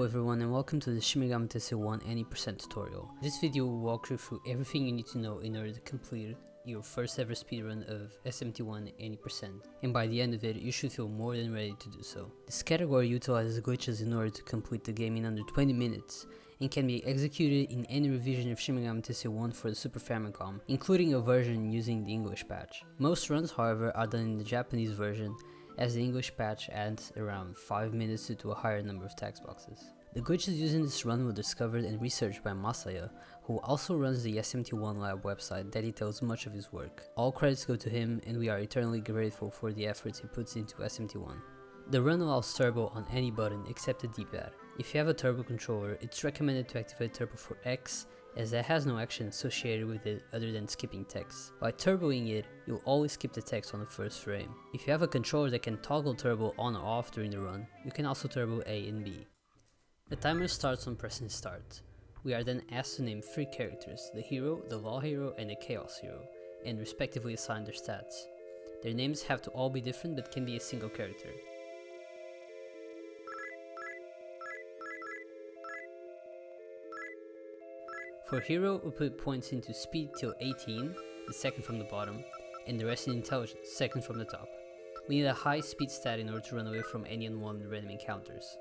everyone and welcome to the SMT1 Any tutorial. This video will walk you through everything you need to know in order to complete your first ever speedrun of SMT1 Any, and by the end of it you should feel more than ready to do so. This category utilizes glitches in order to complete the game in under 20 minutes and can be executed in any revision of SMT1 for the Super Famicom, including a version using the English patch. Most runs, however, are done in the Japanese version, as the English patch adds around 5 minutes due to a higher number of text boxes. The glitches used in this run were discovered and researched by Masaya, who also runs the SMT1 Lab website that details much of his work. All credits go to him, and we are eternally grateful for the efforts he puts into SMT1. The run allows turbo on any button except the D-pad. If you have a turbo controller, it's recommended to activate turbo for X, as that has no action associated with it other than skipping text. By turboing it, you'll always skip the text on the first frame. If you have a controller that can toggle turbo on or off during the run, you can also turbo A and B. The timer starts on pressing start. We are then asked to name 3 characters, the hero, the law hero, and the chaos hero, and respectively assign their stats. Their names have to all be different but can be a single character. For hero, we put points into speed till 18, the second from the bottom, and the rest in intelligence, second from the top. We need a high speed stat in order to run away from any unwanted random encounters.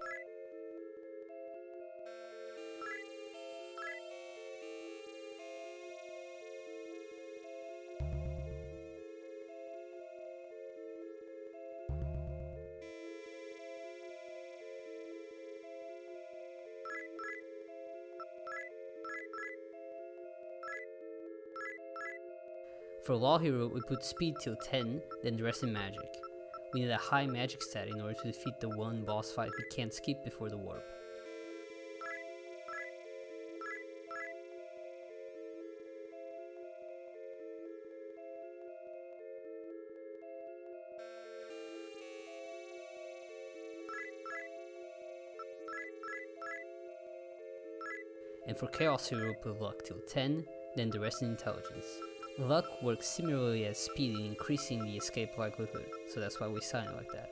For Law Hero, we put speed till 10, then the rest in magic. We need a high magic stat in order to defeat the one boss fight we can't skip before the warp. And for Chaos Hero, we put luck till 10, then the rest in intelligence. Luck works similarly as speed in increasing the escape likelihood, so that's why we sign it like that.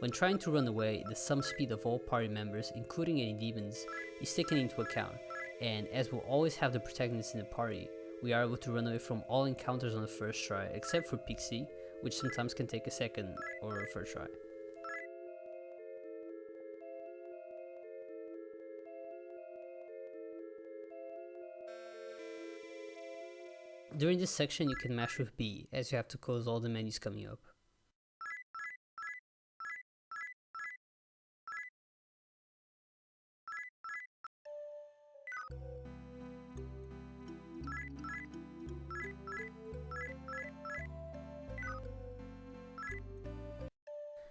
When trying to run away, the sum speed of all party members, including any demons, is taken into account, and as we'll always have the protagonist in the party, we are able to run away from all encounters on the first try, except for Pixie, which sometimes can take a second or a third try. During this section you can mash with B, as you have to close all the menus coming up.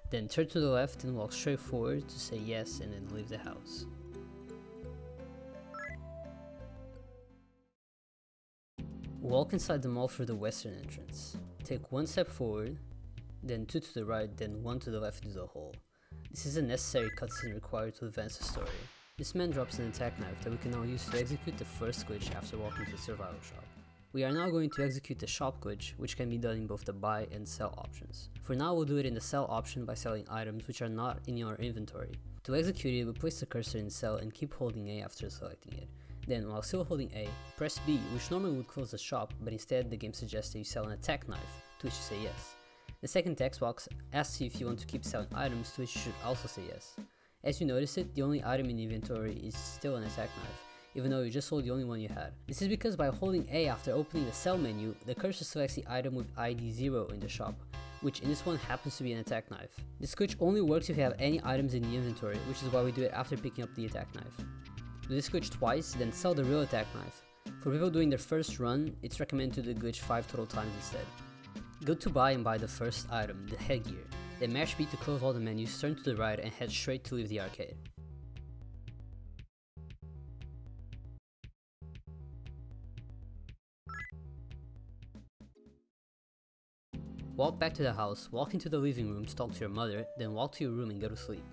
Then turn to the left and walk straight forward to say yes and then leave the house. Walk inside the mall through the western entrance. Take 1 step forward, then 2 to the right, then 1 to the left into the hole. This is a necessary cutscene required to advance the story. This man drops an attack knife that we can now use to execute the first glitch after walking to the survival shop. We are now going to execute the shop glitch, which can be done in both the buy and sell options. For now we'll do it in the sell option by selling items which are not in your inventory. To execute it, we place the cursor in sell and keep holding A after selecting it. Then, while still holding A, press B, which normally would close the shop, but instead the game suggests that you sell an attack knife, to which you say yes. The second text box asks you if you want to keep selling items, to which you should also say yes. As you notice it, the only item in the inventory is still an attack knife, even though you just sold the only one you had. This is because by holding A after opening the sell menu, the cursor selects the item with ID 0 in the shop, which in this one happens to be an attack knife. This glitch only works if you have any items in the inventory, which is why we do it after picking up the attack knife. Do this glitch twice, then sell the real attack knife. For people doing their first run, it's recommended to do the glitch 5 total times instead. Go to buy and buy the first item, the headgear. Then mash B to close all the menus, turn to the right and head straight to leave the arcade. Walk back to the house, walk into the living room to talk to your mother, then walk to your room and go to sleep.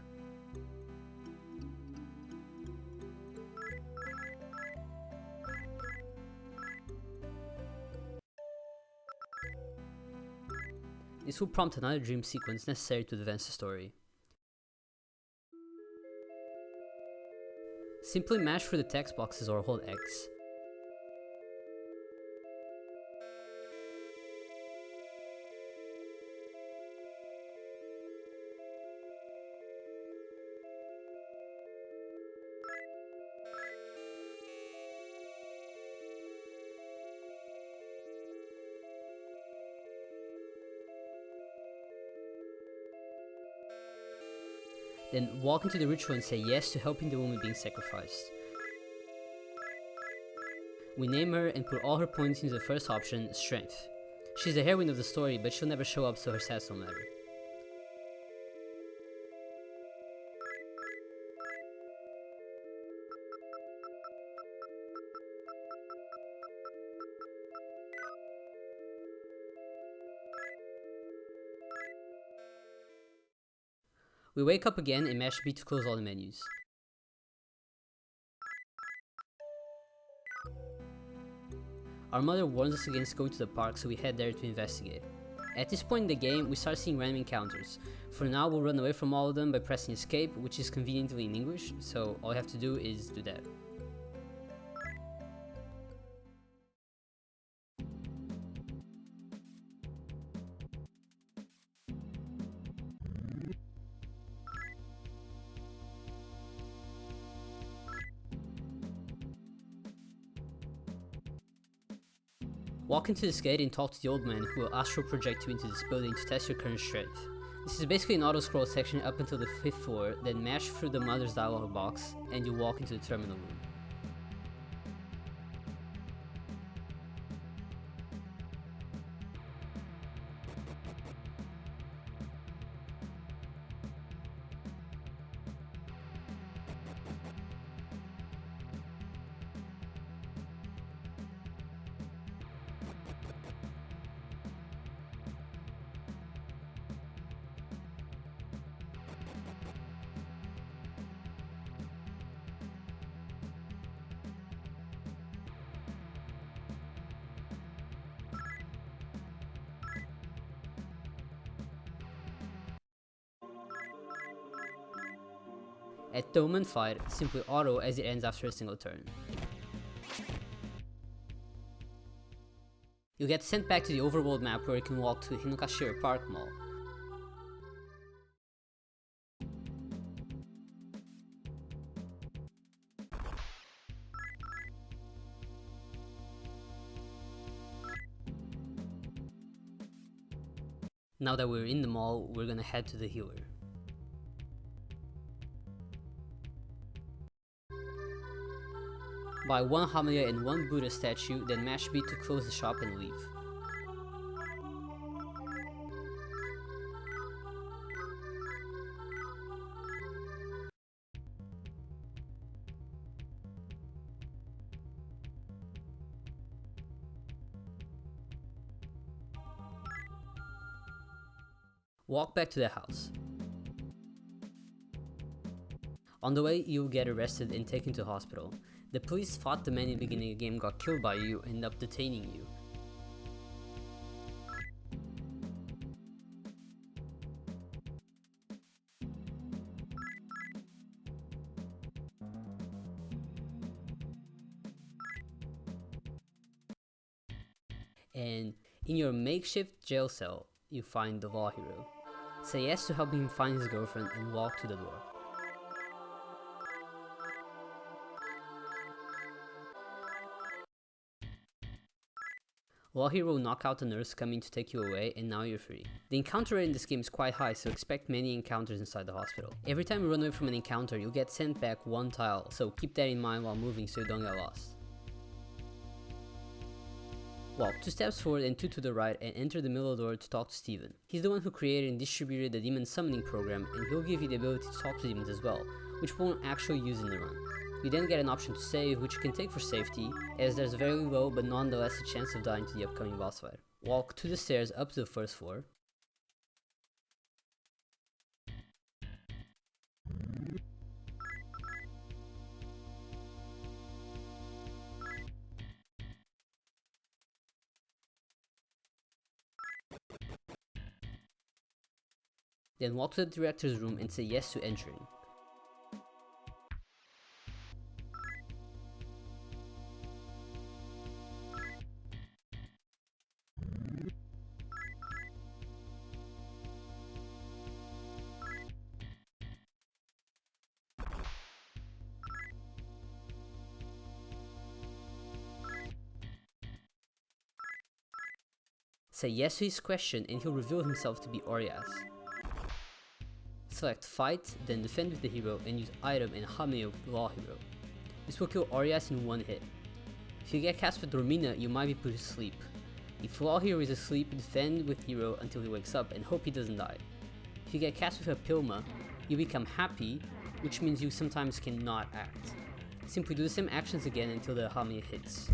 This will prompt another dream sequence necessary to advance the story. Simply mash through the text boxes or hold X. Then walk into the ritual and say yes to helping the woman being sacrificed. We name her and put all her points into the first option, strength. She's the heroine of the story, but she'll never show up, so her stats don't matter. We wake up again and mash B to close all the menus. Our mother warns us against going to the park, so we head there to investigate. At this point in the game, we start seeing random encounters. For now, we'll run away from all of them by pressing escape, which is conveniently in English, so all you have to do is do that. Walk into this gate and talk to the old man, who will astral project you into this building to test your current strength. This is basically an auto-scroll section up until the 5th floor, then mash through the mother's dialogue box, and you walk into the terminal room. At the moment fight, simply auto as it ends after a single turn. You'll get sent back to the overworld map where you can walk to Niconicomasaya Park Mall. Now that we're in the mall, we're gonna head to the healer. Buy one Hamalia and one Buddha statue, then mash B to close the shop and leave. Walk back to the house. On the way, you'll get arrested and taken to hospital. The police thought the man in the beginning of the game got killed by you and end up detaining you. And in your makeshift jail cell, you find the law hero. Say yes to helping him find his girlfriend and walk to the door. Law hero will knock out the nurse coming to take you away, and now you're free. The encounter rate in this game is quite high, so expect many encounters inside the hospital. Every time you run away from an encounter, you'll get sent back one tile, so keep that in mind while moving so you don't get lost. Walk 2 steps forward and 2 to the right and enter the middle door to talk to Steven. He's the one who created and distributed the demon summoning program, and he'll give you the ability to talk to demons as well, which we won't actually use in the run. You then get an option to save, which you can take for safety, as there's a very low but nonetheless a chance of dying to the upcoming boss fight. Walk 2 the stairs up to the 1st floor. Then walk to the director's room and say yes to entering. Say yes to his question and he'll reveal himself to be Orias. Select fight, then defend with the hero and use item and Hameo with the law hero. This will kill Orias in one hit. If you get cast with Dormina, you might be put to sleep. If law hero is asleep, defend with hero until he wakes up and hope he doesn't die. If you get cast with a Pilma, you become happy, which means you sometimes cannot act. Simply do the same actions again until the Hameo hits.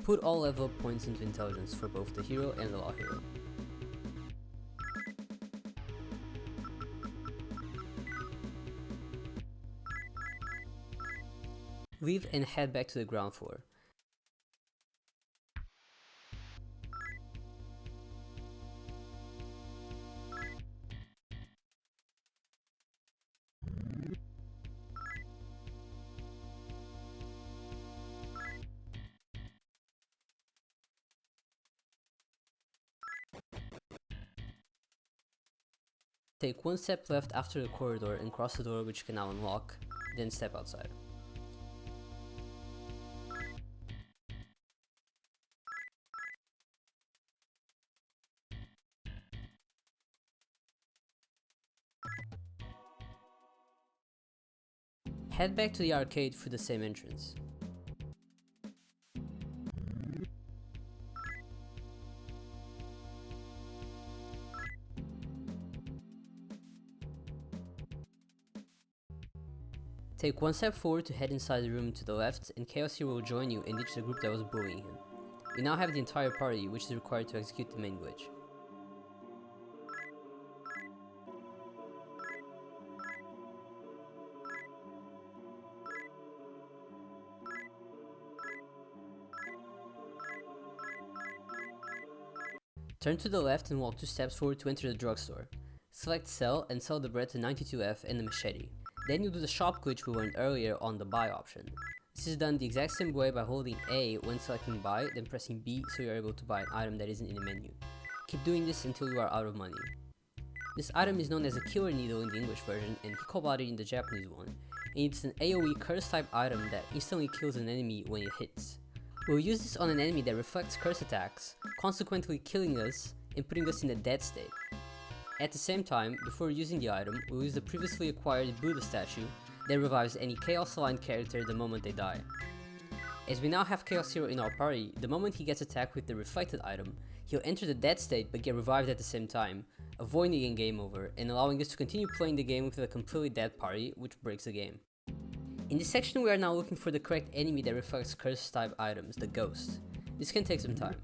Put all level up points into intelligence for both the hero and the law hero. Leave and head back to the ground floor. Take one step left after the corridor and cross the door which you can now unlock, then step outside. Head back to the arcade through the same entrance. Take one step forward to head inside the room to the left, and Chaos Hero will join you and ditch the group that was bullying him. You now have the entire party, which is required to execute the main glitch. Turn to the left and walk 2 steps forward to enter the drugstore. Select sell and sell the bread to 92F and the machete. Then you do the shop glitch we learned earlier on the buy option. This is done the exact same way by holding A when selecting buy, then pressing B so you're able to buy an item that isn't in the menu. Keep doing this until you are out of money. This item is known as a killer needle in the English version and Hikobari in the Japanese one, and it's an AoE curse type item that instantly kills an enemy when it hits. We'll use this on an enemy that reflects curse attacks, consequently killing us and putting us in a dead state. At the same time, before using the item, we'll use the previously acquired Buddha statue that revives any Chaos aligned character the moment they die. As we now have Chaos Hero in our party, the moment he gets attacked with the reflected item, he'll enter the dead state but get revived at the same time, avoiding a game over and allowing us to continue playing the game with a completely dead party, which breaks the game. In this section we are now looking for the correct enemy that reflects curse type items, the Ghost. This can take some time.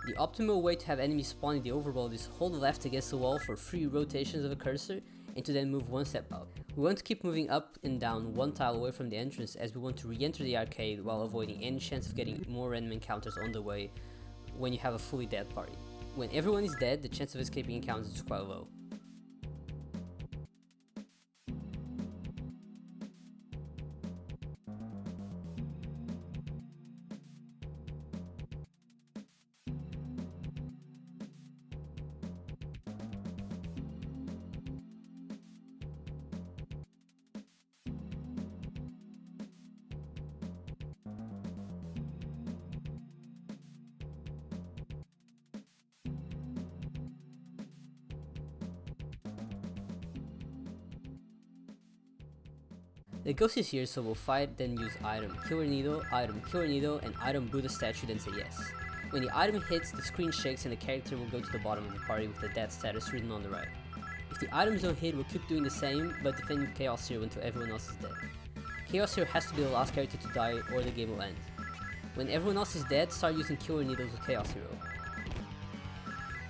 The optimal way to have enemies spawn in the overworld is hold left against the wall for 3 rotations of a cursor and to then move 1 step up. We want to keep moving up and down 1 tile away from the entrance as we want to re-enter the arcade while avoiding any chance of getting more random encounters on the way when you have a fully dead party. When everyone is dead, the chance of escaping encounters is quite low. The Ghost is here, so we'll fight, then use item Killer Needle, and item Buddha statue, then say yes. When the item hits, the screen shakes and the character will go to the bottom of the party with the death status written on the right. If the items don't hit, we'll keep doing the same, but defend with Chaos Hero until everyone else is dead. Chaos Hero has to be the last character to die or the game will end. When everyone else is dead, start using Killer Needles with Chaos Hero.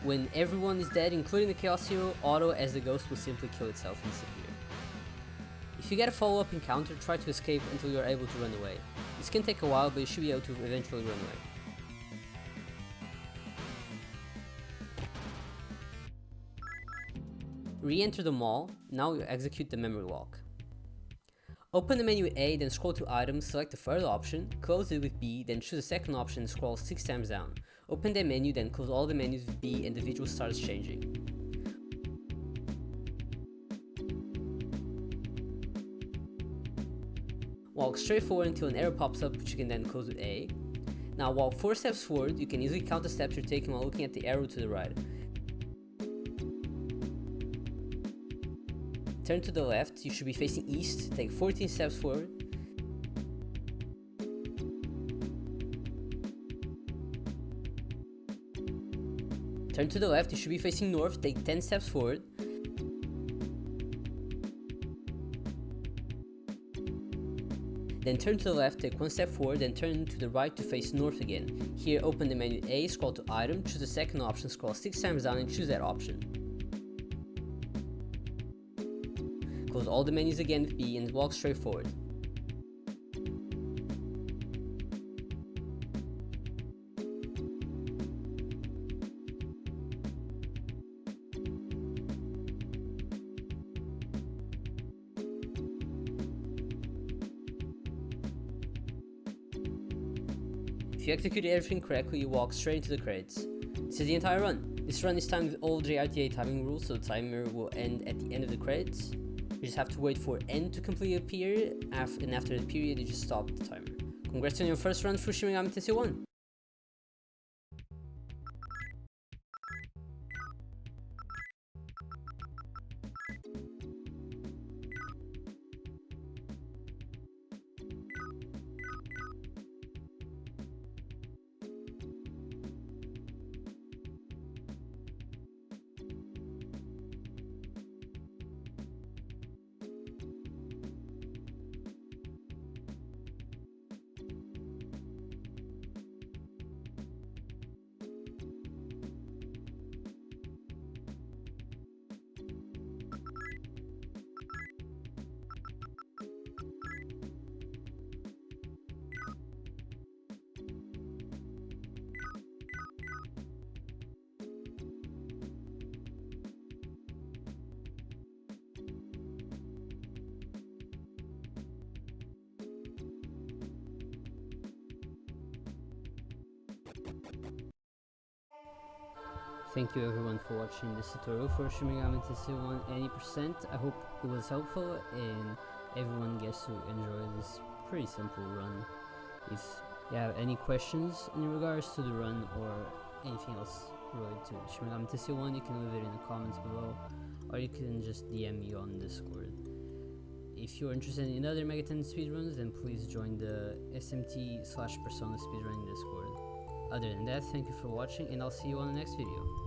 When everyone is dead, including the Chaos Hero, auto as the Ghost will simply kill itself and disappear. If you get a follow-up encounter, try to escape until you are able to run away. This can take a while, but you should be able to eventually run away. Re-enter the mall. Now you execute the memory walk. Open the menu A, then scroll to items, select the third option, close it with B, then choose the second option and scroll 6 times down. Open the menu, then close all the menus with B and the visual starts changing. Walk straight forward until an arrow pops up, which you can then close with A. Now walk 4 steps forward. You can easily count the steps you're taking while looking at the arrow to the right. Turn to the left. You should be facing east. Take 14 steps forward. Turn to the left. You should be facing north. Take 10 steps forward. Then turn to the left, take 1 step forward, then turn to the right to face north again. Here open the menu A, scroll to item, choose the second option, scroll 6 times down and choose that option. Close all the menus again with B and walk straight forward. If you executed everything correctly, you walk straight into the credits. This is the entire run. This run is timed with all JRTA timing rules, so the timer will end at the end of the credits. You just have to wait for end to complete a period, and after the period, you just stop the timer. Congrats on your first run through Shin Megami Tensei 1! Thank you everyone for watching this tutorial for Shin Megami Tensei 1 Any%. I hope it was helpful and everyone gets to enjoy this pretty simple run. If you have any questions in regards to the run or anything else related to Shin Megami Tensei 1, you can leave it in the comments below, or you can just DM me on Discord. If you're interested in other Megaten speedruns, then please join the SMT/Persona speedrunning Discord. Other than that, thank you for watching and I'll see you on the next video.